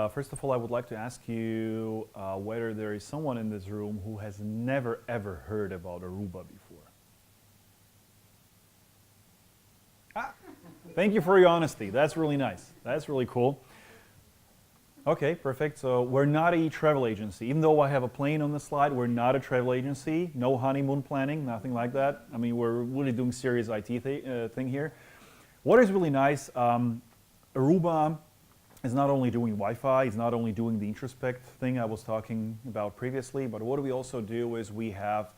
first of all, I would like to ask you whether there is someone in this room who has never ever heard about Aruba before. Ah, thank you for your honesty. That's really nice. That's really cool. Okay, perfect. So we're not a travel agency. Even though I have a plane on the slide, we're not a travel agency. No honeymoon planning, nothing like that. I mean, we're really doing serious IT thing here. What is really nice, Aruba is not only doing Wi-Fi, it's not only doing the introspect thing I was talking about previously, but what we also do is we have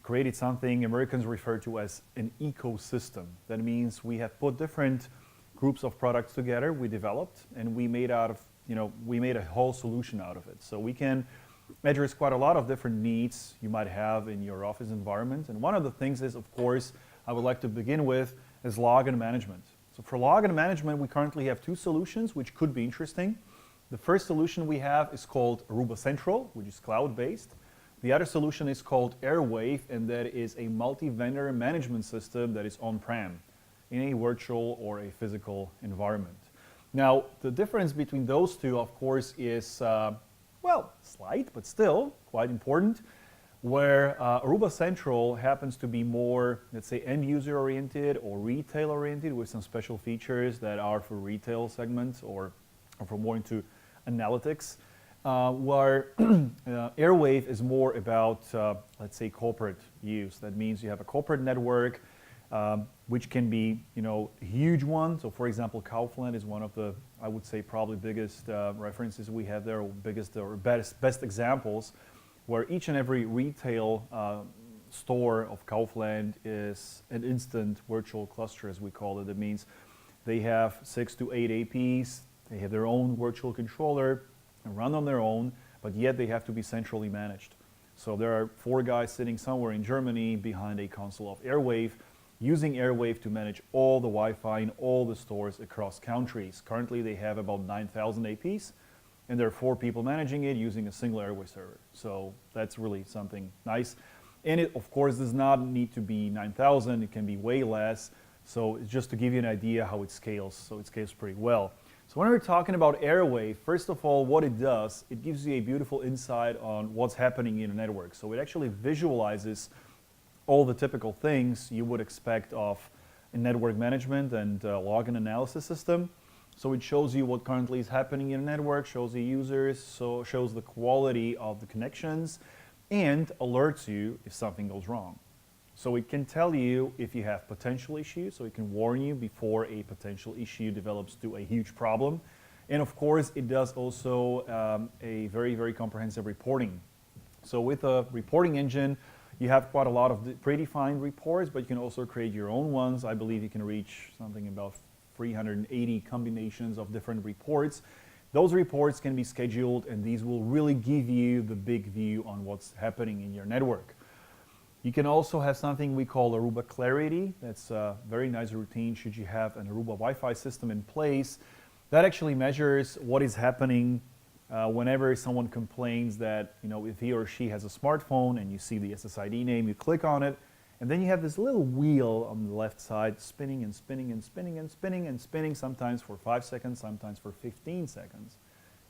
created something Americans refer to as an ecosystem. That means we have put different groups of products together, we developed, and we made a whole solution out of it. So we can address quite a lot of different needs you might have in your office environment. And one of the things is, of course, I would like to begin with is login management. So for login management, we currently have two solutions which could be interesting. The first solution we have is called Aruba Central, which is cloud-based. The other solution is called Airwave, and that is a multi-vendor management system that is on-prem in a virtual or a physical environment. Now, the difference between those two, of course, is, well, slight, but still quite important, where Aruba Central happens to be more, let's say, end-user oriented or retail oriented with some special features that are for retail segments or for more into analytics, where Airwave is more about, let's say, corporate use. That means you have a corporate network, which can be, a huge one. So, for example, Kaufland is one of the, I would say, probably biggest references we have there, or biggest or best examples, where each and every retail store of Kaufland is an instant virtual cluster, as we call it. That means they have 6 to 8 APs, they have their own virtual controller, and run on their own, but yet they have to be centrally managed. So there are 4 guys sitting somewhere in Germany behind a console of Airwave, using Airwave to manage all the Wi-Fi in all the stores across countries. Currently they have about 9,000 APs, and there are 4 people managing it using a single Airwave server. So that's really something nice. And it, of course, does not need to be 9,000, it can be way less. So it's just to give you an idea how it scales. So it scales pretty well. So when we're talking about Airwave, first of all, what it does, it gives you a beautiful insight on what's happening in a network. So it actually visualizes all the typical things you would expect of a network management and login analysis system. So it shows you what currently is happening in a network, shows the users, so shows the quality of the connections, and alerts you if something goes wrong. So it can tell you if you have potential issues, so it can warn you before a potential issue develops to a huge problem. And of course, it does also a very, very comprehensive reporting. So with a reporting engine, you have quite a lot of predefined reports, but you can also create your own ones. I believe you can reach something about 380 combinations of different reports. Those reports can be scheduled, and these will really give you the big view on what's happening in your network. You can also have something we call Aruba Clarity. That's a very nice routine should you have an Aruba Wi-Fi system in place. That actually measures what is happening whenever someone complains that, if he or she has a smartphone and you see the SSID name, you click on it, and then you have this little wheel on the left side spinning and spinning and spinning and spinning and spinning, sometimes for 5 seconds, sometimes for 15 seconds.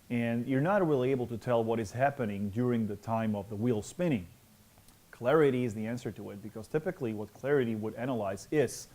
And you're not really able to tell what is happening during the time of the wheel spinning. Clarity is the answer to it, because typically what Clarity would analyze is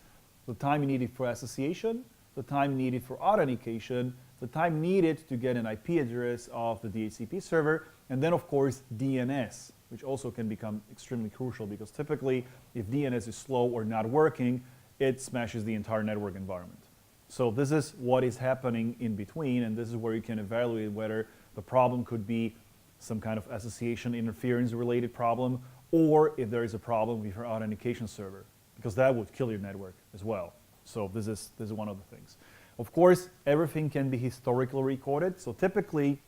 the time needed for association, the time needed for authentication, the time needed to get an IP address of the DHCP server, and then of course DNS, which also can become extremely crucial, because typically if DNS is slow or not working, it smashes the entire network environment. So this is what is happening in between, and this is where you can evaluate whether the problem could be some kind of association interference related problem, or if there is a problem with your authentication server, because that would kill your network as well. So this is one of the things. Of course, everything can be historically recorded. So typically,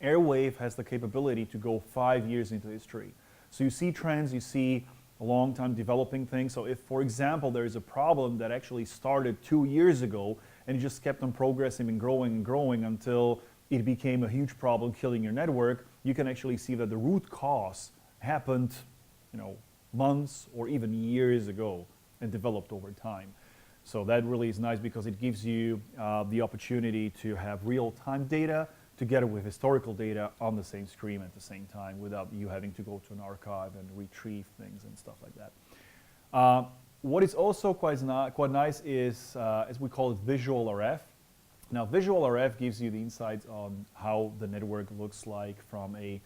Airwave has the capability to go 5 years into history. So you see trends, you see a long time developing things. So if, for example, there is a problem that actually started 2 years ago and it just kept on progressing and growing until it became a huge problem killing your network, you can actually see that the root cause happened, months or even years ago and developed over time. So that really is nice, because it gives you the opportunity to have real-time data together with historical data on the same stream at the same time without you having to go to an archive and retrieve things and stuff like that. What is also quite nice is, as we call it, visual RF. Now, visual RF gives you the insights on how the network looks like from a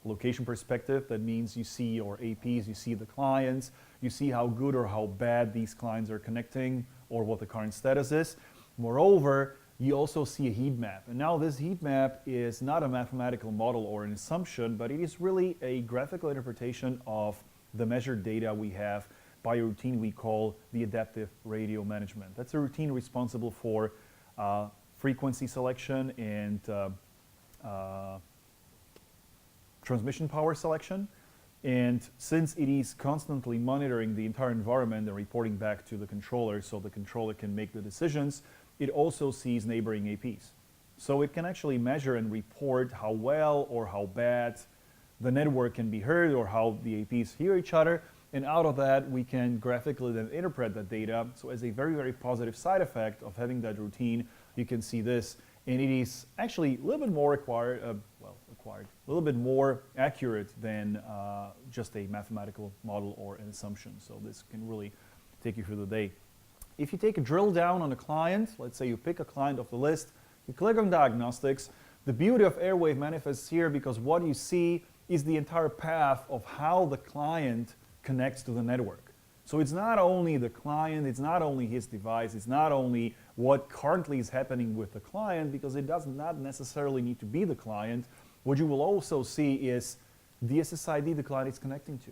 location perspective. That means you see your APs, you see the clients, you see how good or how bad these clients are connecting or what the current status is. Moreover, you also see a heat map. And now this heat map is not a mathematical model or an assumption, but it is really a graphical interpretation of the measured data we have by a routine we call the adaptive radio management. That's a routine responsible for frequency selection and transmission power selection. And since it is constantly monitoring the entire environment and reporting back to the controller so the controller can make the decisions, it also sees neighboring APs. So it can actually measure and report how well or how bad the network can be heard or how the APs hear each other. And out of that, we can graphically then interpret that data. So as a very, very positive side effect of having that routine, you can see this. And it is actually a little bit more a little bit more accurate than just a mathematical model or an assumption. So this can really take you through the day. If you take a drill down on a client, let's say you pick a client off the list, you click on Diagnostics, the beauty of Airwave manifests here because what you see is the entire path of how the client connects to the network. So it's not only the client, it's not only his device, it's not only what currently is happening with the client, because it does not necessarily need to be the client. What you will also see is the SSID the client is connecting to,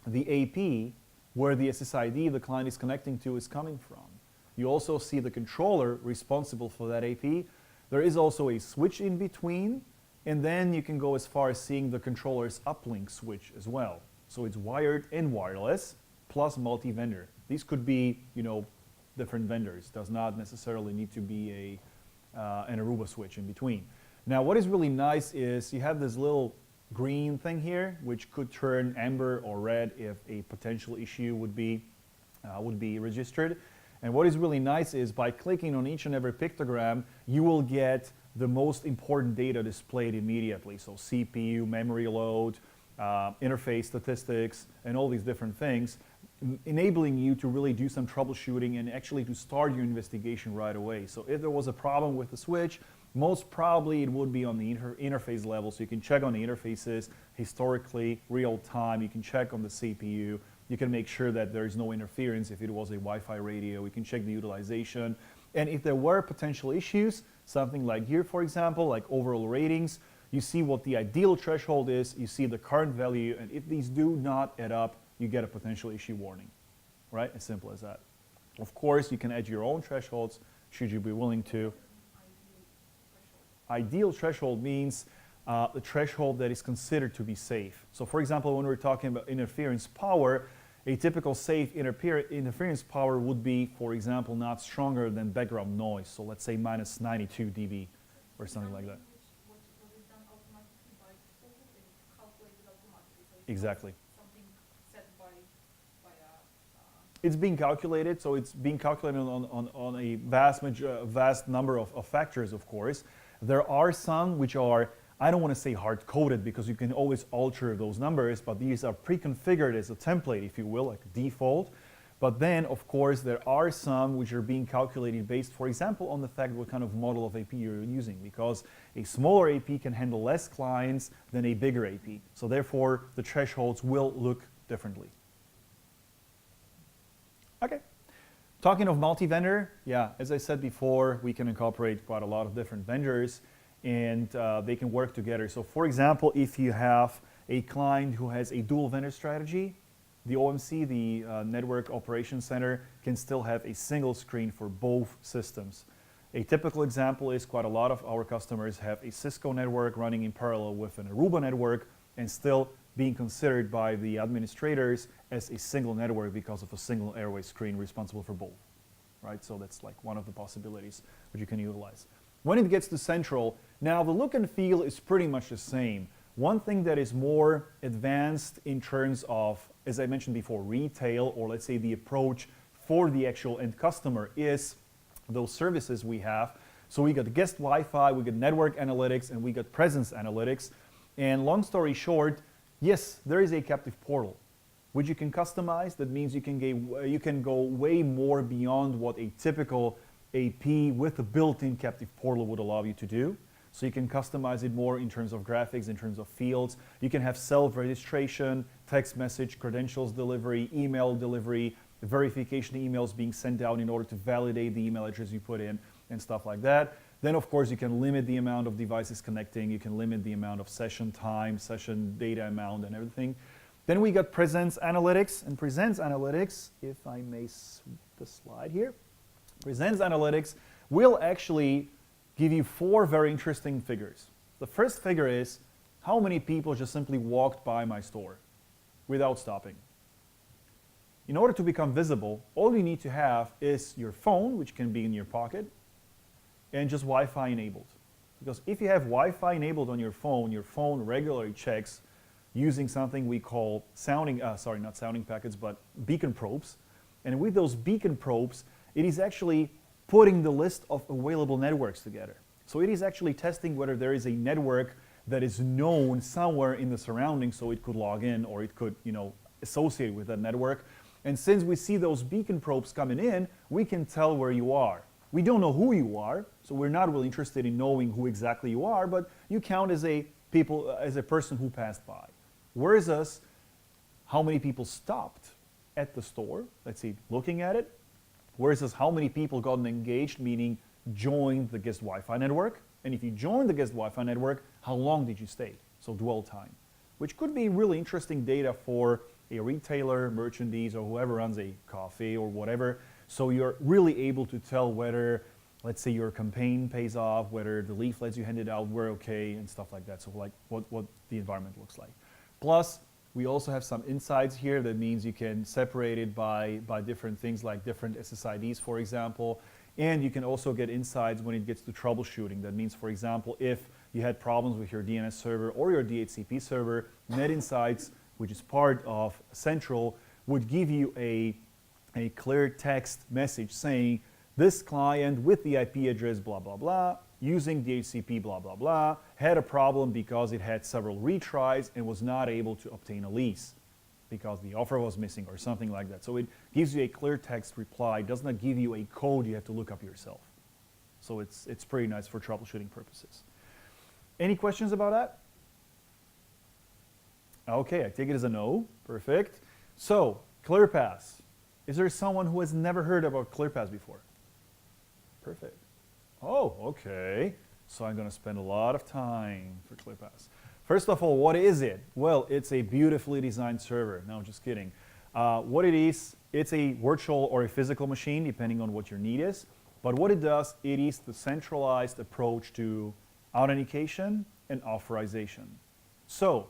the AP where the SSID the client is connecting to is coming from. You also see the controller responsible for that AP. There is also a switch in between, and then you can go as far as seeing the controller's uplink switch as well. So it's wired and wireless, plus multi-vendor. These could be, different vendors. Does not necessarily need to be an Aruba switch in between. Now, what is really nice is you have this little green thing here, which could turn amber or red if a potential issue would be registered. And what is really nice is by clicking on each and every pictogram, you will get the most important data displayed immediately. So CPU, memory load, interface statistics, and all these different things, enabling you to really do some troubleshooting and actually to start your investigation right away. So if there was a problem with the switch, most probably it would be on the interface level. So you can check on the interfaces historically, real time. You can check on the CPU. You can make sure that there is no interference if it was a Wi-Fi radio. You can check the utilization. And if there were potential issues, something like here, for example, like overall ratings, you see what the ideal threshold is, you see the current value, and if these do not add up, you get a potential issue warning, right? As simple as that. Of course, you can add your own thresholds, should you be willing to. Ideal threshold means the threshold that is considered to be safe. So for example, when we're talking about interference power, a typical safe interference power would be, for example, not stronger than background noise. So let's say minus 92 dB or something like that. Exactly. It's being calculated, so it's being calculated on a vast number of factors, of course. There are some which are, I don't want to say hard-coded because you can always alter those numbers, but these are pre-configured as a template, if you will, like a default. But then, of course, there are some which are being calculated based, for example, on the fact what kind of model of AP you're using, because a smaller AP can handle less clients than a bigger AP. So therefore, the thresholds will look differently. Okay. Talking of multi-vendor, yeah, as I said before, we can incorporate quite a lot of different vendors, and they can work together. So for example, if you have a client who has a dual vendor strategy, the OMC, the Network Operations Center, can still have a single screen for both systems. A typical example is quite a lot of our customers have a Cisco network running in parallel with an Aruba network and still being considered by the administrators as a single network because of a single airway screen responsible for both, right? So that's like one of the possibilities that you can utilize. When it gets to central, now the look and feel is pretty much the same. One thing that is more advanced in terms of, as I mentioned before, retail, or let's say the approach for the actual end customer, is those services we have So we got guest Wi-Fi, we got network analytics, and we got presence analytics. And long story short, yes, there is a captive portal, which you can customize. That means you can go way more beyond what a typical AP with a built-in captive portal would allow you to do. So you can customize it more in terms of graphics, in terms of fields. You can have self-registration, text message, credentials delivery, email delivery, verification emails being sent out in order to validate the email address you put in, and stuff like that. Then, of course, you can limit the amount of devices connecting. You can limit the amount of session time, session data amount, and everything. Then we got Presence Analytics. And Presence Analytics, if I may sweep the slide here, Presence Analytics will actually give you 4 very interesting figures. The first figure is how many people just simply walked by my store without stopping. In order to become visible, all you need to have is your phone, which can be in your pocket, and just Wi-Fi enabled. Because if you have Wi-Fi enabled on your phone regularly checks using something we call not sounding packets, but beacon probes. And with those beacon probes, it is actually putting the list of available networks together. So it is actually testing whether there is a network that is known somewhere in the surroundings, so it could log in or it could, associate with that network. And since we see those beacon probes coming in, we can tell where you are. We don't know who you are, so we're not really interested in knowing who exactly you are, but you count as a person who passed by. Versus how many people stopped at the store, let's see, looking at it, versus how many people got engaged, meaning joined the guest Wi-Fi network. And if you joined the guest Wi-Fi network, how long did you stay? So dwell time, which could be really interesting data for a retailer, merchandise, or whoever runs a cafe or whatever. So you're really able to tell whether, let's say, your campaign pays off, whether the leaflets you handed out were okay, and stuff like that. So like what the environment looks like. Plus, we also have some insights here. That means you can separate it by different things like different SSIDs, for example. And you can also get insights when it gets to troubleshooting. That means, for example, if you had problems with your DNS server or your DHCP server, NetInsights, which is part of Central, would give you a clear text message saying, this client with the IP address blah, blah, blah, using DHCP blah, blah, blah, had a problem because it had several retries and was not able to obtain a lease because the offer was missing or something like that. So it gives you a clear text reply. It does not give you a code you have to look up yourself. So it's pretty nice for troubleshooting purposes. Any questions about that? Okay, I take it as a no. Perfect. So, ClearPass. Is there someone who has never heard about ClearPass before? Perfect. Oh, okay. So I'm going to spend a lot of time for ClearPass. First of all, what is it? Well, it's a beautifully designed server. No, just kidding. What it is, it's a virtual or a physical machine, depending on what your need is. But what it does, it is the centralized approach to authentication and authorization. So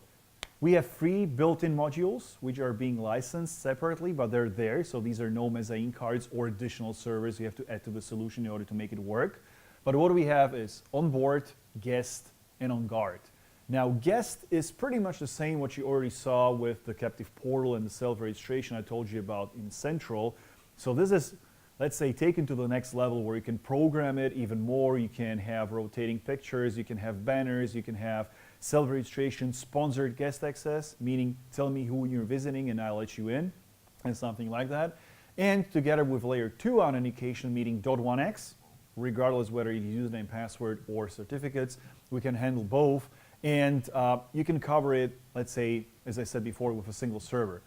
we have 3 built-in modules, which are being licensed separately, but they're there. So these are no Mezzanine cards or additional servers you have to add to the solution in order to make it work. But what we have is onboard, guest, and on guard. Now, guest is pretty much the same what you already saw with the captive portal and the self-registration I told you about in Central. So this is, let's say, taken to the next level where you can program it even more. You can have rotating pictures, you can have banners, you can have self-registration, sponsored guest access, meaning tell me who you're visiting and I'll let you in, and something like that. And together with layer 2 authentication, meaning .1x, regardless whether you use username, password, or certificates, we can handle both. And you can cover it, let's say, as I said before, with a single server.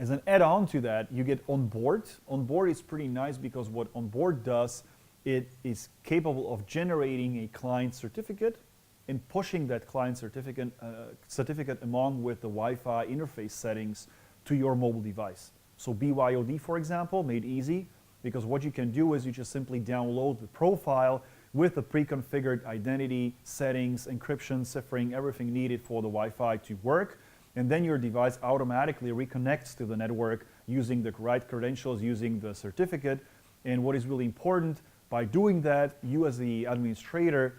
As an add-on to that, you get onboard. Onboard is pretty nice because what onboard does, it is capable of generating a client certificate and pushing that client certificate along with the Wi-Fi interface settings to your mobile device. So BYOD, for example, made easy, because what you can do is you just simply download the profile with the pre-configured identity, settings, encryption, ciphering, everything needed for the Wi-Fi to work. And then your device automatically reconnects to the network using the right credentials, using the certificate. And what is really important, by doing that, you as the administrator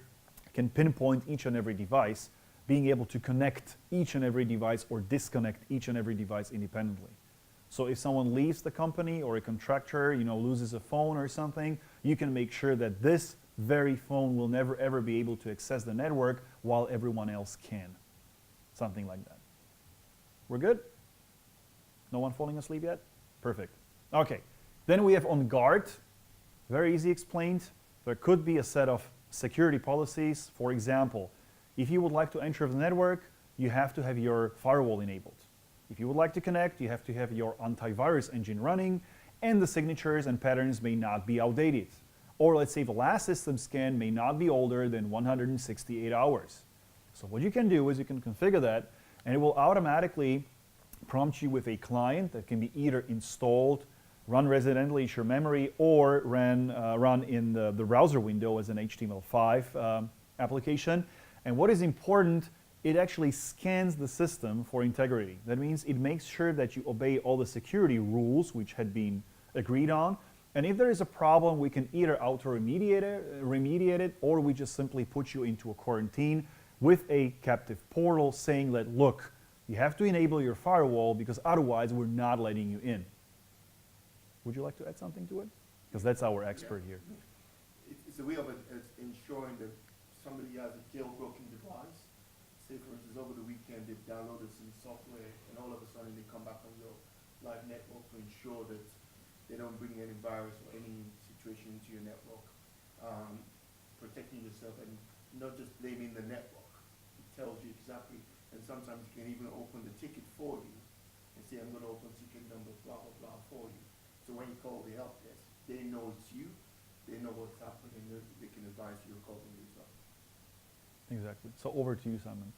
can pinpoint each and every device, being able to connect each and every device or disconnect each and every device independently. So if someone leaves the company or a contractor, loses a phone or something, you can make sure that this very phone will never ever be able to access the network while everyone else can. Something like that. We're good? No one falling asleep yet? Perfect. Okay. Then we have on guard. Very easy explained. There could be a set of security policies. For example, if you would like to enter the network, you have to have your firewall enabled. If you would like to connect, you have to have your antivirus engine running, and the signatures and patterns may not be outdated. Or let's say the last system scan may not be older than 168 hours. So what you can do is you can configure that, and it will automatically prompt you with a client that can be either installed, run residently at your memory, or run in the browser window as an HTML5 application. And what is important, it actually scans the system for integrity. That means it makes sure that you obey all the security rules which had been agreed on. And if there is a problem, we can either auto-remediate it, or we just simply put you into a quarantine with a captive portal saying that, look, you have to enable your firewall because otherwise we're not letting you in. Would you like to add something to it? Because that's our expert here. It's a way of ensuring that somebody has a jailbroken device. Say, for instance, over the weekend they've downloaded some software, and all of a sudden they come back on your live network to ensure that they don't bring any virus or any situation into your network. Protecting yourself and not just blaming the network. It tells you exactly, and sometimes you can even open the ticket for you and say, I'm going to open ticket number blah, blah, blah for you. So when you call the help desk, they know it's you, they know what's happening, and they can advise you accordingly. So. Exactly. So over to you, Simon.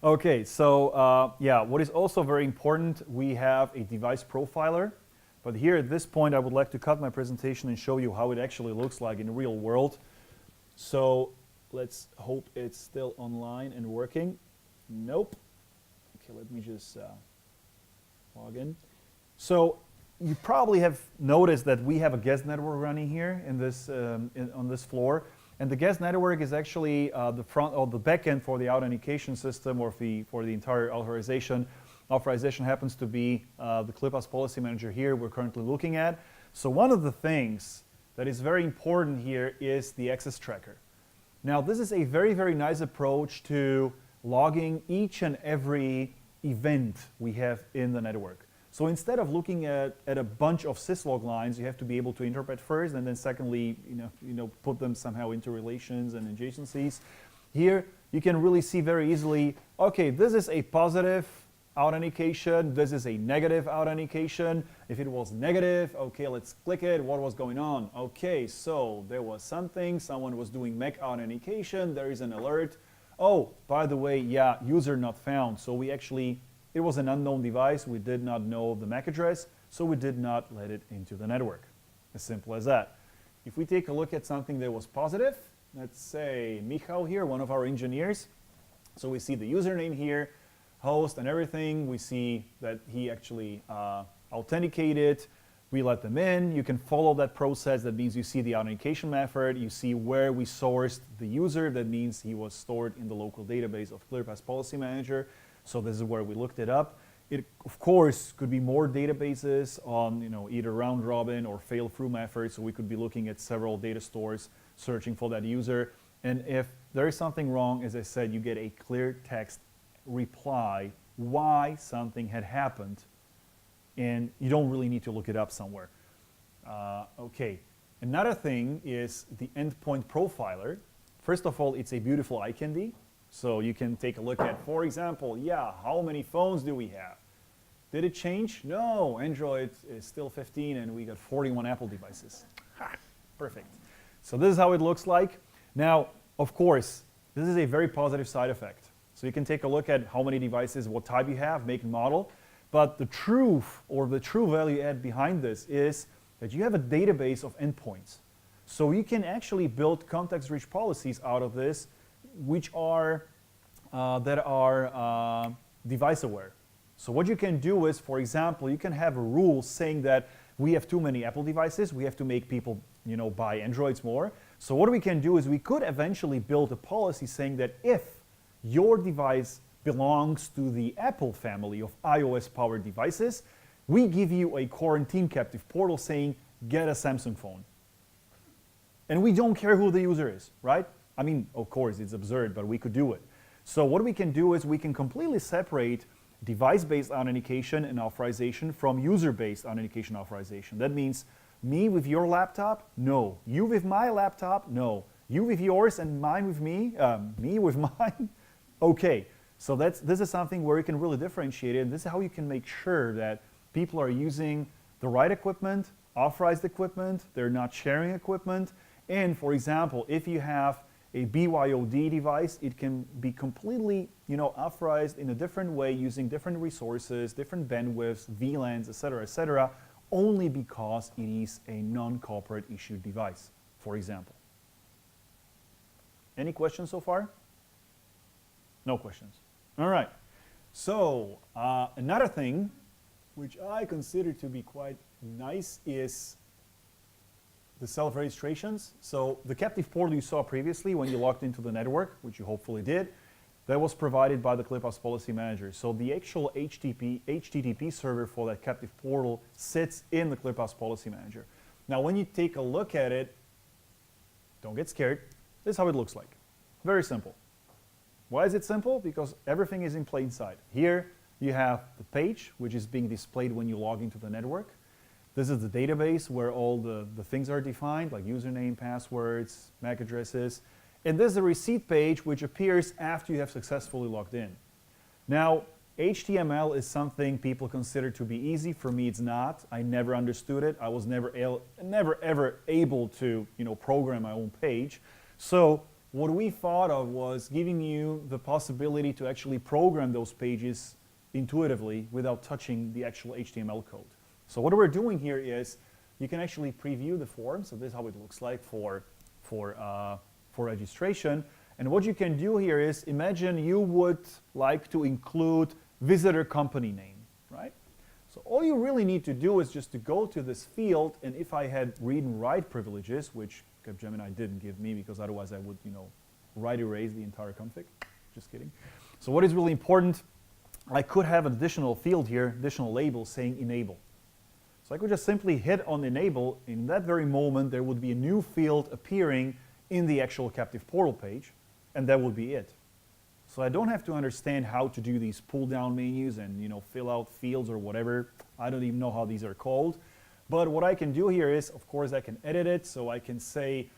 Okay, so yeah, what is also very important, we have a device profiler. But here at this point, I would like to cut my presentation and show you how it actually looks like in the real world. So let's hope it's still online and working. Nope. Okay, let me just log in. So you probably have noticed that we have a guest network running here in this, on this floor. And the guest network is actually the front or the back end for the authentication system, or for the entire authorization. Authorization happens to be the ClearPass policy manager here we're currently looking at. So one of the things that is very important here is the access tracker. Now this is a very, very nice approach to logging each and every event we have in the network. So instead of looking at a bunch of syslog lines, you have to be able to interpret first, and then secondly, put them somehow into relations and adjacencies. Here you can really see very easily, okay, this is a positive authentication, this is a negative authentication. If it was negative, okay, let's click it. What was going on? Okay, so there was something, someone was doing MAC authentication, there is an alert. Oh, by the way, yeah, user not found. So we actually, it was an unknown device, we did not know the MAC address, so we did not let it into the network. As simple as that. If we take a look at something that was positive, let's say Michał here, one of our engineers. So we see the username here, host and everything. We see that he actually authenticated. We let them in. You can follow that process. That means you see the authentication method. You see where we sourced the user. That means he was stored in the local database of ClearPass Policy Manager. So this is where we looked it up. It, of course, could be more databases on either round robin or fail through methods. So we could be looking at several data stores, searching for that user. And if there is something wrong, as I said, you get a clear text reply why something had happened, and you don't really need to look it up somewhere. Okay, another thing is the Endpoint Profiler. First of all, it's a beautiful eye candy, so you can take a look at, for example, yeah, how many phones do we have? Did it change? No, Android is still 15 and we got 41 Apple devices. Ha, perfect. So this is how it looks like. Now, of course, this is a very positive side effect. So you can take a look at how many devices, what type you have, make and model. But the truth, or the true value add behind this, is that you have a database of endpoints. So you can actually build context-rich policies out of this, which are device-aware. So what you can do is, for example, you can have a rule saying that we have too many Apple devices, we have to make people buy Androids more. So what we can do is we could eventually build a policy saying that if your device belongs to the Apple family of iOS-powered devices, we give you a quarantine captive portal saying, get a Samsung phone. And we don't care who the user is, right? I mean, of course, it's absurd, but we could do it. So what we can do is we can completely separate device-based authentication and authorization from user-based authentication authorization. That means me with your laptop, no. You with my laptop, no. You with yours and mine with me, me with mine, okay. So this is something where you can really differentiate it. And this is how you can make sure that people are using the right equipment, authorized equipment, they're not sharing equipment. And for example, if you have a BYOD device, it can be completely, authorized in a different way using different resources, different bandwidths, VLANs, etc., only because it is a non-corporate issued device, for example. Any questions so far? No questions. All right. So another thing which I consider to be quite nice is the self-registrations. So the captive portal you saw previously when you logged into the network, which you hopefully did, that was provided by the ClearPass Policy Manager. So the actual HTTP server for that captive portal sits in the ClearPass Policy Manager. Now when you take a look at it, don't get scared. This is how it looks like. Very simple. Why is it simple? Because everything is in plain sight. Here you have the page, which is being displayed when you log into the network. This is the database where all the things are defined, like username, passwords, MAC addresses. And this is the receipt page, which appears after you have successfully logged in. Now, HTML is something people consider to be easy. For me, it's not. I never understood it. I was never ever able to, program my own page. So what we thought of was giving you the possibility to actually program those pages intuitively without touching the actual HTML code. So what we're doing here is you can actually preview the form. So this is how it looks like for registration. And what you can do here is imagine you would like to include visitor company name, right? So all you really need to do is just to go to this field, and if I had read and write privileges, which Capgemini didn't give me because otherwise I would, write erase the entire config. Just kidding. So what is really important, I could have an additional field here, additional label saying enable. So I could just simply hit on enable. In that very moment, there would be a new field appearing in the actual captive portal page, and that would be it. So I don't have to understand how to do these pull-down menus and fill out fields or whatever. I don't even know how these are called. But what I can do here is, of course, I can edit it. So I can say,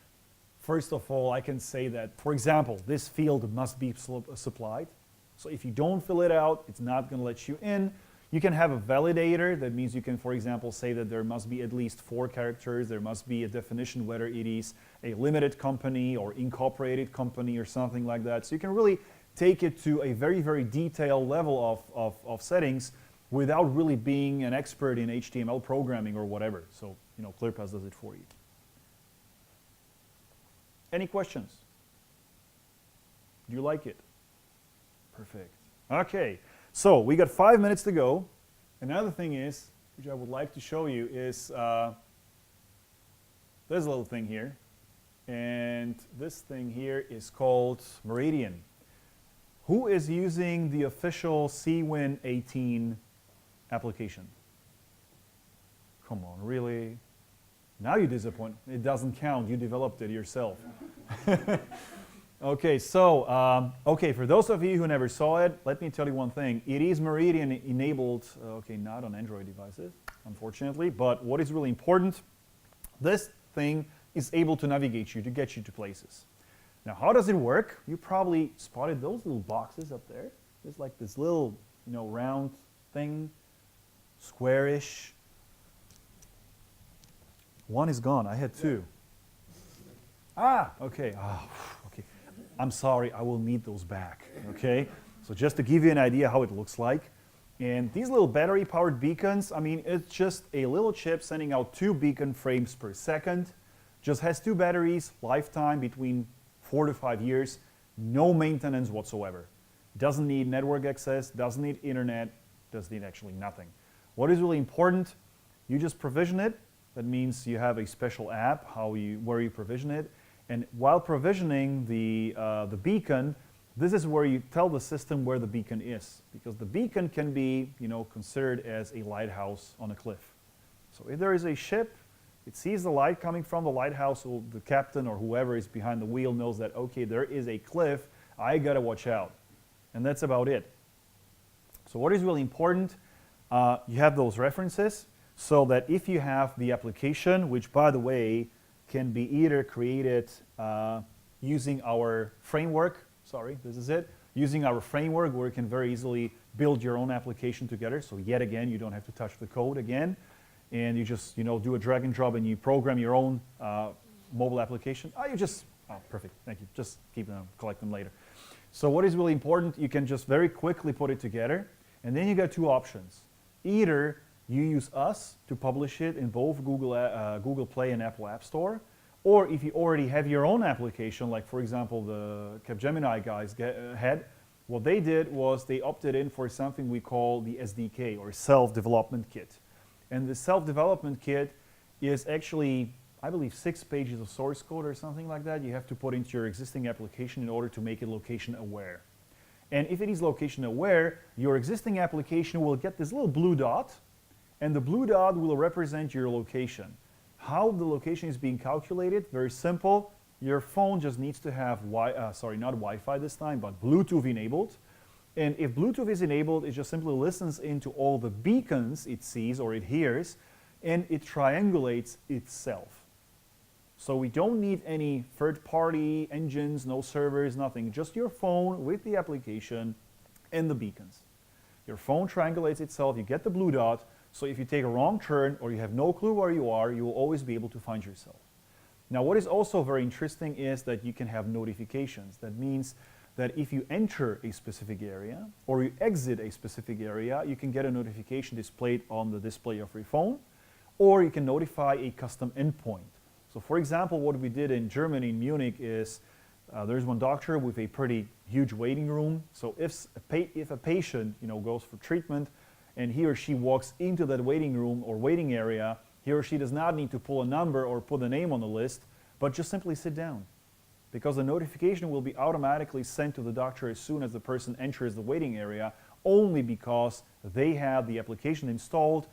first of all, I can say that, for example, this field must be supplied. So if you don't fill it out, it's not going to let you in. You can have a validator. That means you can, for example, say that there must be at least 4 characters. There must be a definition whether it is a limited company or incorporated company or something like that. So you can really take it to a very, very detailed level of settings without really being an expert in HTML programming or whatever. So, ClearPass does it for you. Any questions? Do you like it? Perfect. Okay. So we got 5 minutes to go. Another thing is, which I would like to show you, is this little thing here. And this thing here is called Meridian. Who is using the official CWIN 18 application? Come on, really? Now you disappoint. It doesn't count. You developed it yourself. Okay, so, for those of you who never saw it, let me tell you one thing. It is Meridian enabled, not on Android devices, unfortunately, but what is really important, this thing is able to navigate you, to get you to places. Now, how does it work? You probably spotted those little boxes up there. There's like this little, round thing, squarish. One is gone. I had 2. Okay. Okay. I'm sorry. I will need those back. Okay. So just to give you an idea how it looks like. And these little battery-powered beacons, it's just a little chip sending out 2 beacon frames per second. Just has 2 batteries, lifetime between 4 to 5 years, no maintenance whatsoever. Doesn't need network access, doesn't need internet, doesn't need actually nothing. What is really important, you just provision it. That means you have a special app where you provision it. And while provisioning the beacon, this is where you tell the system where the beacon is. Because the beacon can be considered as a lighthouse on a cliff. So if there is a ship, It sees the light coming from the lighthouse, so the captain or whoever is behind the wheel knows that, okay, there is a cliff, I gotta watch out. And that's about it. So what is really important, you have those references, so that if you have the application, which by the way, can be either created using our framework, this is it, using our framework where you can very easily build your own application together. So yet again, you don't have to touch the code again. And you just do a drag and drop and you program your own mobile application. Perfect, thank you. Just keep them, collect them later. So what is really important, you can just very quickly put it together. And then you got two options. Either you use us to publish it in both Google Play and Apple App Store, or if you already have your own application, like for example the Capgemini guys had, what they did was they opted in for something we call the SDK, or Self-Development Kit. And the self-development kit is actually, I believe, 6 pages of source code or something like that. You have to put into your existing application in order to make it location aware. And if it is location aware, your existing application will get this little blue dot, and the blue dot will represent your location. How the location is being calculated, very simple. Your phone just needs to have, not Wi-Fi this time, but Bluetooth enabled. And if Bluetooth is enabled, it just simply listens into all the beacons it sees or it hears, and it triangulates itself. So we don't need any third-party engines, no servers, nothing. Just your phone with the application and the beacons. Your phone triangulates itself, you get the blue dot, so if you take a wrong turn or you have no clue where you are, you will always be able to find yourself. Now what is also very interesting is that you can have notifications. That means that if you enter a specific area or you exit a specific area, you can get a notification displayed on the display of your phone, or you can notify a custom endpoint. So for example, what we did in Germany, in Munich, is there's one doctor with a pretty huge waiting room. So if a patient goes for treatment and he or she walks into that waiting room or waiting area, he or she does not need to pull a number or put a name on the list, but just simply sit down. Because the notification will be automatically sent to the doctor as soon as the person enters the waiting area, only because they have the application installed,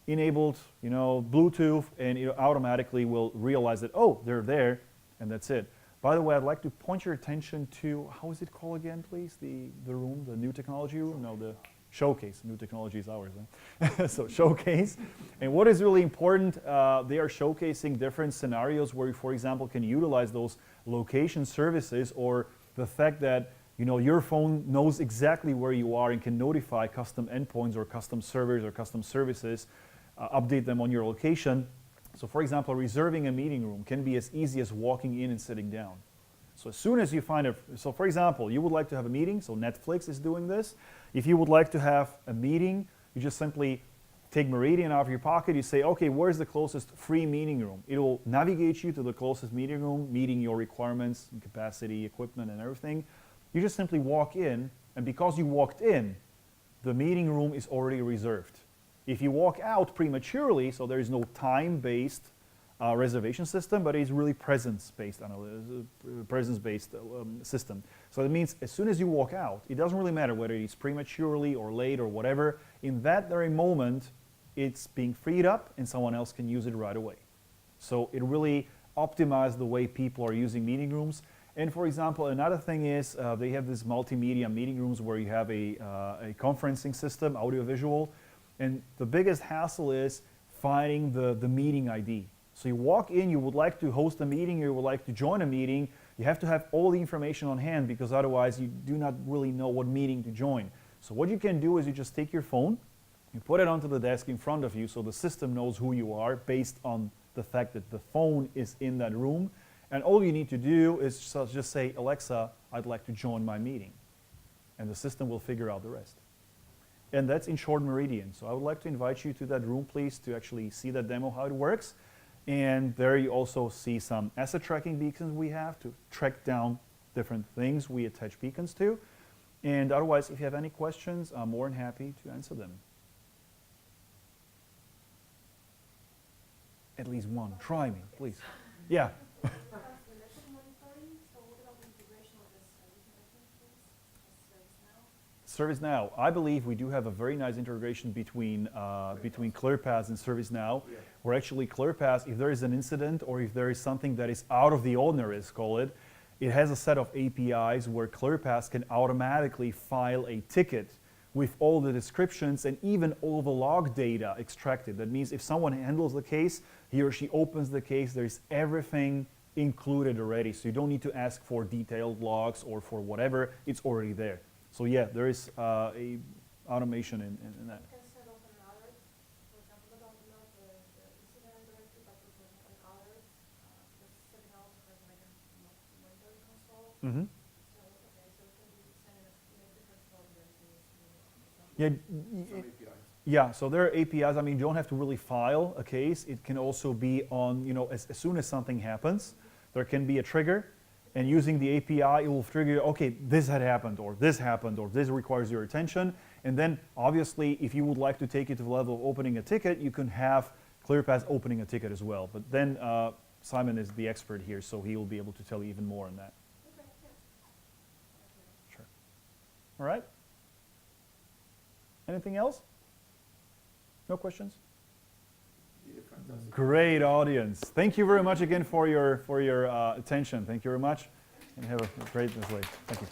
enabled, Bluetooth, and it automatically will realize that, oh, they're there, and that's it. By the way, I'd like to point your attention to, how is it called again, please? The room, the new technology room? No, the showcase. New technology is ours. Huh? So showcase. And what is really important, they are showcasing different scenarios where you, for example, can utilize those location services, or the fact that your phone knows exactly where you are and can notify custom endpoints or custom servers or custom services, update them on your location. So for example, reserving a meeting room can be as easy as walking in and sitting down. So as soon as you find so for example, you would like to have a meeting, so Netflix is doing this. If you would like to have a meeting, you just simply take Meridian out of your pocket, you say, okay, where's the closest free meeting room? It will navigate you to the closest meeting room, meeting your requirements, capacity, equipment, and everything. You just simply walk in, and because you walked in, the meeting room is already reserved. If you walk out prematurely, so there is no time-based reservation system, but it's really presence-based system. So that means as soon as you walk out, it doesn't really matter whether it's prematurely or late or whatever. In that very moment, it's being freed up and someone else can use it right away. So it really optimized the way people are using meeting rooms. And for example, another thing is they have this multimedia meeting rooms where you have a conferencing system, audio-visual. And the biggest hassle is finding the meeting ID. So you walk in, you would like to host a meeting, you would like to join a meeting, you have to have all the information on hand, because otherwise you do not really know what meeting to join. So what you can do is you just take your phone, you put it onto the desk in front of you, so the system knows who you are based on the fact that the phone is in that room. And all you need to do is just say, Alexa, I'd like to join my meeting. And the system will figure out the rest. And that's in short Meridian. So I would like to invite you to that room, please, to actually see that demo, how it works. And there you also see some asset tracking beacons we have to track down different things we attach beacons to. And otherwise, if you have any questions, I'm more than happy to answer them. At least one. Try me, please. Yeah. ServiceNow. I believe we do have a very nice integration between ClearPass and ServiceNow. Yeah. or actually ClearPass, if there is an incident or if there is something that is out of the ordinary, let's call it, it has a set of APIs where ClearPass can automatically file a ticket with all the descriptions and even all the log data extracted. That means if someone handles the case, he or she opens the case, there's everything included already. So you don't need to ask for detailed logs or for whatever, it's already there. So yeah, there is a automation in that. You can set off an alert, for example, not the incident directly, but with an alert. The setting also has like a monitoring console. Mm-hmm. So, okay, so it can be sent in a different form than it is in Yeah, Some APIs. yeah, so there are APIs. I mean, you don't have to really file a case. It can also be on, you know, as soon as something happens, there can be a trigger, and using the API, it will trigger, okay, this had happened, or this requires your attention. And then, obviously, if you would like to take it to the level of opening a ticket, you can have ClearPass opening a ticket as well. But then Simon is the expert here, so he will be able to tell you even more on that. Okay, yeah. Sure. All right? Anything else? No questions? Yeah, fantastic. Great audience. Thank you very much again for your attention. Thank you very much, and have a great day. Thank you.